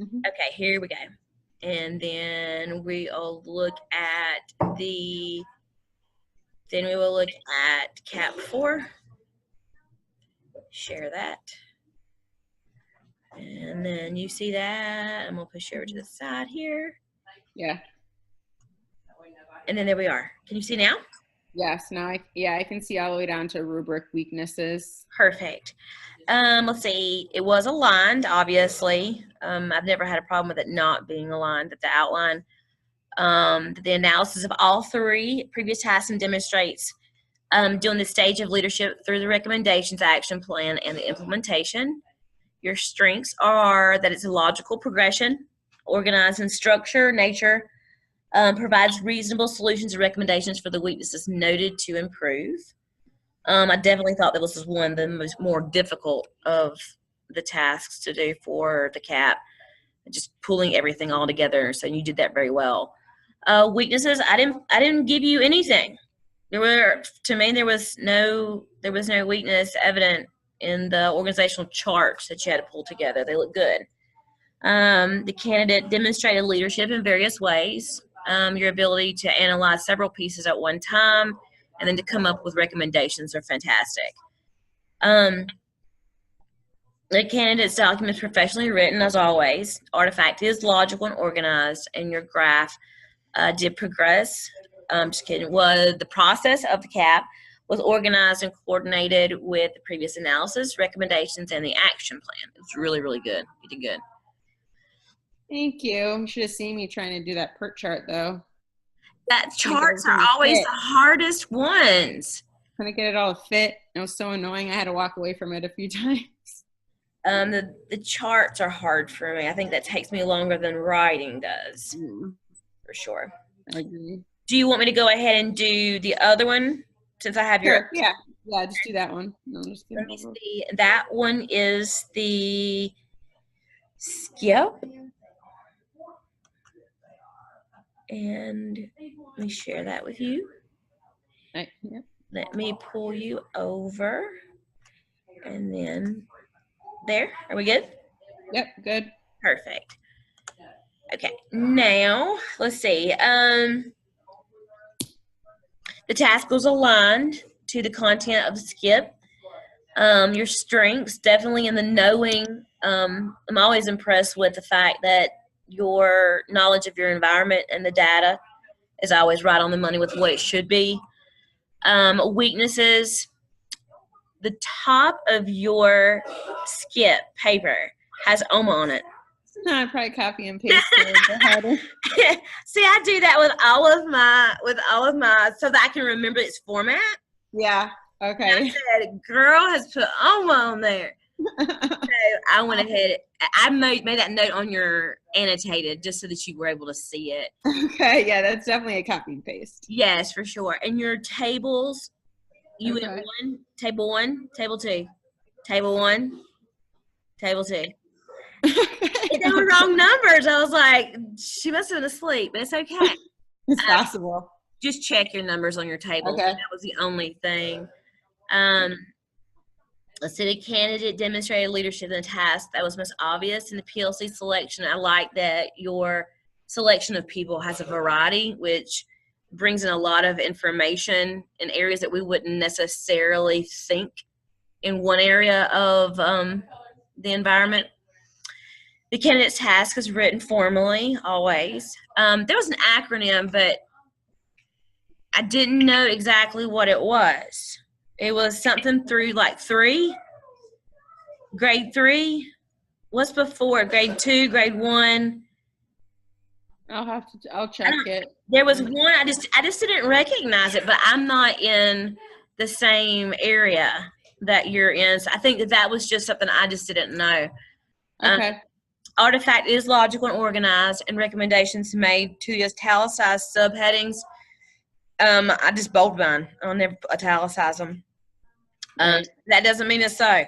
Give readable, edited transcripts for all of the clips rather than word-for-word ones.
Okay, here we go. And then we'll look at CAAP 4. Share that. And then you see that. I'm going to push you over to the side here. Yeah. And then there we are. Can you see now? Yes, now I can see all the way down to rubric weaknesses. Perfect. Let's see. It was aligned, obviously. I've never had a problem with it not being aligned at the outline. The analysis of all 3 previous tasks and demonstrates doing the stage of leadership through the recommendations, action plan, and the implementation. Your strengths are that it's a logical progression, organized in structure, nature, provides reasonable solutions and recommendations for the weaknesses noted to improve. I definitely thought that this was one of the more difficult of the tasks to do for the CAAP, just pulling everything all together. So you did that very well. Weaknesses, I didn't give you anything. There was no weakness evident in the organizational charts that you had to pull together. They look good. The candidate demonstrated leadership in various ways. Your ability to analyze several pieces at one time and then to come up with recommendations are fantastic. The candidate's document is professionally written, as always. Artifact is logical and organized, and your graph did progress. Just kidding. Was the process of the CAAP was organized and coordinated with the previous analysis, recommendations, and the action plan. It's really, really good. You did good. Thank you. You should have seen me trying to do that PERT chart, though. That charts are always the hardest ones. Trying to get it all to fit. It was so annoying. I had to walk away from it a few times. The charts are hard for me. I think that takes me longer than writing does, for sure. I agree. Do you want me to go ahead and do the other one since I have your? Yeah, just do that one. Let me see. That one is the SCIP. And let me share that with you. Yep. Let me pull you over. And then there. Are we good? Yep, good. Perfect. Okay, now let's see. The task was aligned to the content of the SCIP. Your strengths, definitely in the knowing. I'm always impressed with the fact that your knowledge of your environment and the data is always right on the money with what it should be. Weaknesses, the top of your SCIP paper has OMA on it. I probably copy and paste it. See, I do that with all of my, so that I can remember its format. Yeah. Okay. And I said, girl has put OMA on there. So I went ahead. I made that note on your annotated just so that you were able to see it. Okay. Yeah, that's definitely a copy and paste. Yes, for sure. And your tables, you went table 1, table 2, table 1, table 2. They were wrong numbers. I was like, she must have been asleep, but it's okay. It's possible. Just check your numbers on your table. Okay. That was the only thing. Let's see, the candidate demonstrated leadership in the task. That was most obvious in the PLC selection. I like that your selection of people has a variety, which brings in a lot of information in areas that we wouldn't necessarily think in one area of the environment. The candidate's task is written formally, always. There was an acronym, but I didn't know exactly what it was. It was something through like 3, grade 3. What's before grade 2, grade 1? I'll check it. There was one, I just didn't recognize it, but I'm not in the same area that you're in. So I think that was just something I just didn't know. Okay. Artifact is logical and organized, and recommendations made to the italicized subheadings. I just bold mine. I'll never italicize them. That doesn't mean it's so.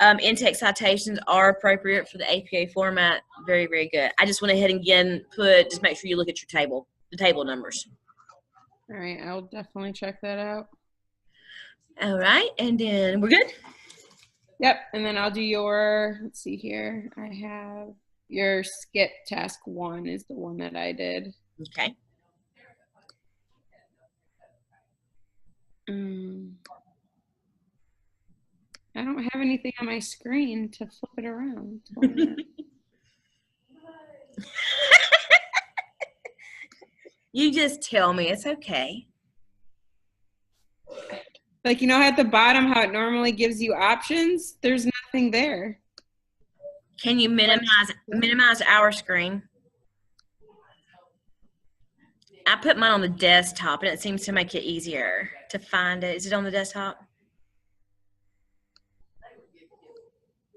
In-text citations are appropriate for the APA format. Very, very good. I just went ahead and again just make sure you look at your table, the table numbers. All right, I'll definitely check that out. All right, and then we're good? Yep, and then I'll do your, let's see here. I have Your SCIP task 1 is the one that I did. Okay. I don't have anything on my screen to flip it around. You just tell me. It's okay. Like, you know, at the bottom, how it normally gives you options, there's nothing there. Can you minimize our screen? I put mine on the desktop, and it seems to make it easier to find it. Is it on the desktop?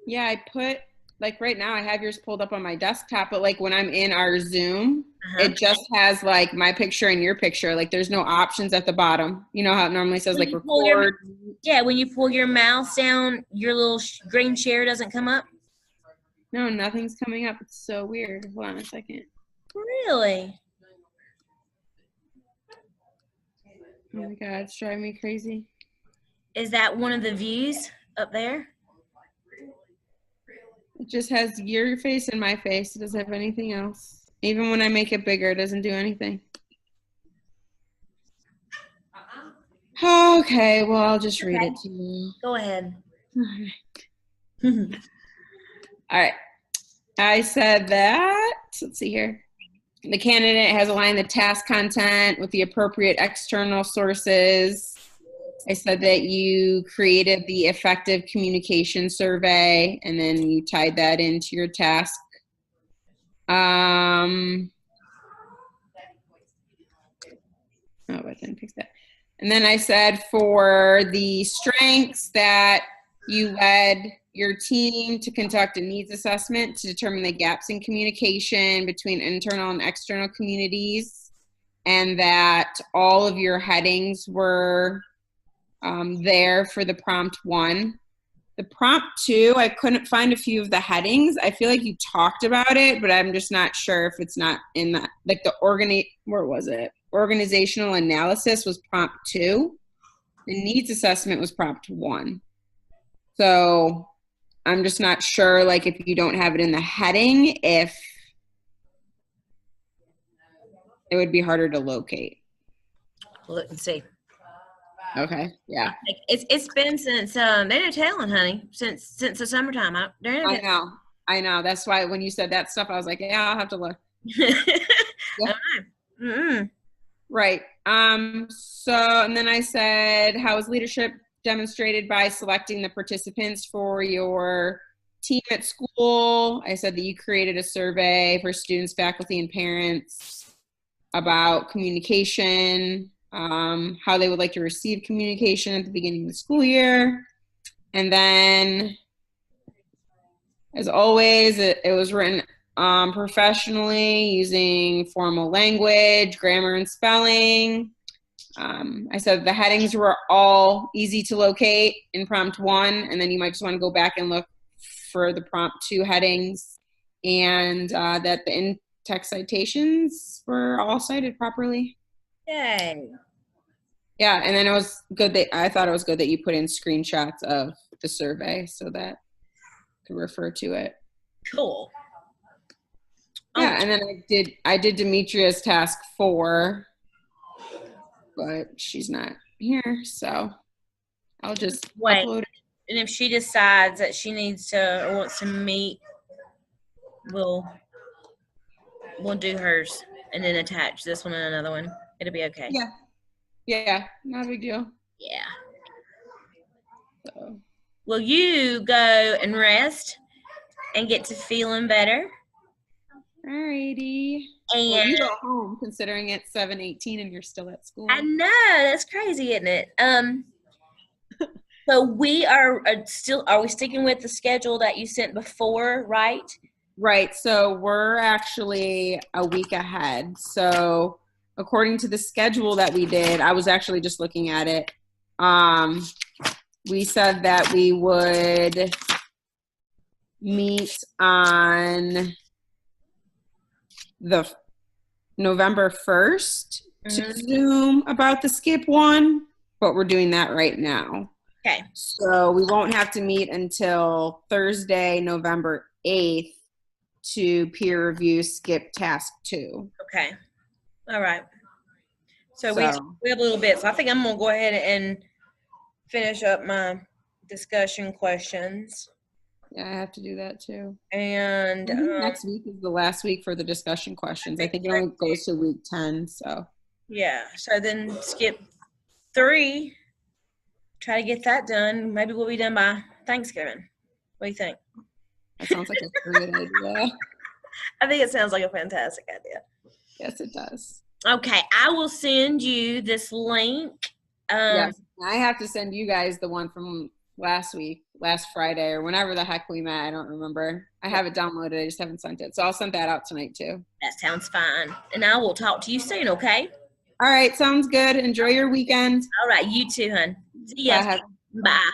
Yeah, I put, like, right now I have yours pulled up on my desktop, but like when I'm in our Zoom, it just has like my picture and your picture. Like, there's no options at the bottom. You know how it normally says like record? When you pull your mouse down, your little green share doesn't come up? No, nothing's coming up. It's so weird. Hold on a second. Really? Oh my God, it's driving me crazy. Is that one of the views up there? It just has your face and my face. It doesn't have anything else. Even when I make it bigger, it doesn't do anything. Okay, well, I'll just read it to you. Go ahead. All right. I said that, let's see here. The candidate has aligned the task content with the appropriate external sources. I said that you created the effective communication survey and then you tied that into your task. Oh, I didn't fix that. And then I said for the strengths that you led your team to conduct a needs assessment to determine the gaps in communication between internal and external communities, and that all of your headings were there for the prompt 1. The prompt 2, I couldn't find a few of the headings. I feel like you talked about it, but I'm just not sure if it's not in that. Like the where was it? Organizational analysis was prompt 2. The needs assessment was prompt 1. So I'm just not sure, like, if you don't have it in the heading, if it would be harder to locate. Look and see. Okay. Yeah. It's been since they're no telling, honey. Since the summertime. I know. That's why when you said that stuff, I was like, yeah, I'll have to look. Yeah. Right. So, and then I said, how is leadership demonstrated by selecting the participants for your team at school? I said that you created a survey for students, faculty, and parents about communication, how they would like to receive communication at the beginning of the school year. And then, as always, it was written professionally using formal language, grammar, and spelling. I said the headings were all easy to locate in prompt 1, and then you might just want to go back and look for the prompt 2 headings, and that the in-text citations were all cited properly. Yay. Yeah, and then it was good that I thought it was good that you put in screenshots of the survey so that I could refer to it. Cool. Yeah, and then I did Demetria's task 4, but she's not here, so I'll just upload it. And if she decides that she needs to or wants to meet, we'll do hers and then attach this one and another one. It'll be okay. Yeah, not a big deal. Yeah. So. Well, you go and rest and get to feeling better. Alrighty. And well, you go home considering it's 7:18 and you're still at school. I know, that's crazy, isn't it? So we are we sticking with the schedule that you sent before, right? Right. So we're actually a week ahead. So according to the schedule that we did, I was actually just looking at it. We said that we would meet on the November 1st to Zoom about the SCIP one, but we're doing that right now. Okay. So we won't have to meet until Thursday, November 8th to peer review SCIP task 2. Okay. All right. So we So have a little bit. So I think I'm going to go ahead and finish up my discussion questions. yeah, I have to do that too. And I think next week is the last week for the discussion questions. I think it only goes to week 10. So yeah. So then skip 3. Try to get that done. Maybe we'll be done by Thanksgiving. What do you think? that sounds like a great idea. I think it sounds like a fantastic idea. Yes, it does. Okay, I will send you this link. Yes, I have to send you guys the one from last Friday, or whenever the heck we met. I don't remember. I have it downloaded. I just haven't sent it. So I'll send that out tonight too. That sounds fine. And I will talk to you soon, okay? All right, sounds good. Enjoy your weekend. All right, you too, hon. See ya. Bye. Bye.